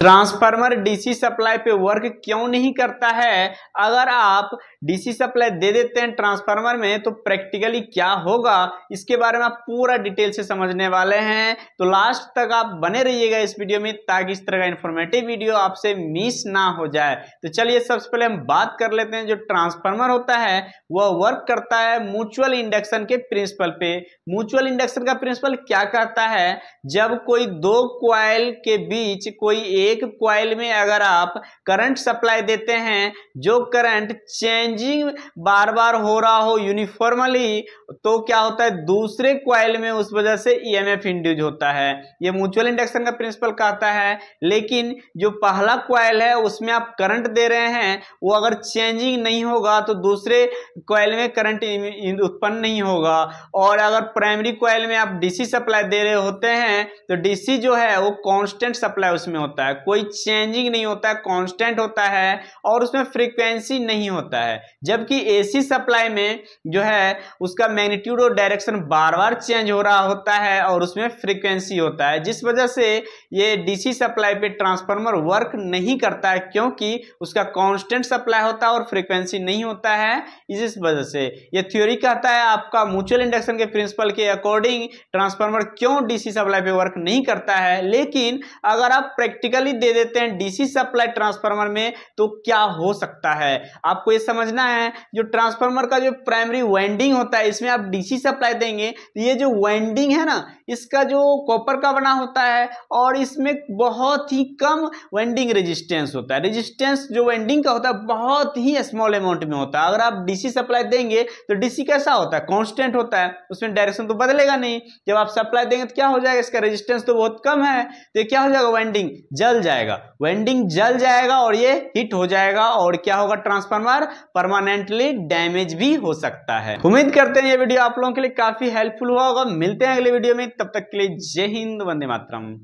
Transformer DC supply पे work क्यों नहीं करता है? अगर आप डीसी सप्लाई दे देते हैं ट्रांसफार्मर में तो प्रैक्टिकली क्या होगा, इसके बारे में आप पूरा डिटेल से समझने वाले हैं। तो लास्ट तक आप बने रहिएगा इस वीडियो में ताकि इस तरह का इंफॉर्मेटिव वीडियो आपसे मिस ना हो जाए। तो चलिए सबसे पहले हम बात कर लेते हैं। जो ट्रांसफार्मर होता है वह वर्क करता है म्यूचुअल इंडक्शन के प्रिंसिपल पे। म्यूचुअल इंडक्शन का प्रिंसिपल क्या कहता है? जब कोई दो कॉइल के बीच कोई एक कॉइल में अगर आप करंट सप्लाई देते हैं, जो करंट चेंजिंग बार बार हो रहा हो यूनिफॉर्मली, तो क्या होता है दूसरे कॉइल में उस वजह से ईएमएफ इंड्यूस होता है। ये म्यूचुअल इंडक्शन का प्रिंसिपल कहता है। लेकिन जो पहला कॉइल है उसमें आप करंट दे रहे हैं, वो अगर चेंजिंग नहीं होगा तो दूसरे कॉइल में करंट उत्पन्न नहीं होगा। और अगर प्राइमरी कॉइल में आप डीसी सप्लाई दे रहे होते हैं तो डीसी जो है वो कांस्टेंट सप्लाई उसमें होता है, कोई चेंजिंग नहीं होता है, कांस्टेंट होता है और उसमें फ्रीक्वेंसी नहीं होता है। जबकि एसी सप्लाई में जो है उसका मैग्नीट्यूड और डायरेक्शन बार बार चेंज हो रहा होता है और उसमें फ्रीक्वेंसी होता है, जिस वजह से ये डीसी सप्लाई पे ट्रांसफार्मर वर्क नहीं करता है, क्योंकि उसका कांस्टेंट सप्लाई होता है और फ्रीक्वेंसी नहीं होता है। इस वजह से ये थ्योरी कहता है आपका म्यूचुअल इंडक्शन के प्रिंसिपल के अकॉर्डिंग ट्रांसफार्मर क्यों डीसी सप्लाई पे वर्क नहीं करता है। लेकिन अगर आप प्रैक्टिकली दे देते हैं डीसी सप्लाई ट्रांसफार्मर में तो क्या हो सकता है, आपको ये समझना है। जो ट्रांसफार्मर का जो प्राइमरी वाइंडिंग होता है इसमें आप डीसी सप्लाई देंगे तो ये जो वाइंडिंग है ना, इसका जो कॉपर का बना होता है और इसमें बहुत ही कम वाइंडिंग रेजिस्टेंस होता है। रेजिस्टेंस जो वाइंडिंग का होता है बहुत ही स्मॉल अमाउंट में होता है। अगर आप डीसी सप्लाई देंगे तो डीसी कैसा होता है, कांस्टेंट होता है, उसमें डायरेक्शन तो बदलेगा नहीं। जब आप सप्लाई देंगे तो क्या हो जाएगा, इसका रेजिस्टेंस तो बहुत कम है, तो क्या हो जाएगा, वाइंडिंग जल जाएगा, वाइंडिंग जल जाएगा और ये हिट हो जाएगा और क्या होगा, ट्रांसफार्मर परमानेंटली डैमेज भी हो सकता है। उम्मीद करते हैं ये वीडियो आप लोगों के लिए काफी हेल्पफुल हुआ होगा। मिलते हैं अगले वीडियो में, तब तक के लिए जय हिंद, वंदे मातरम।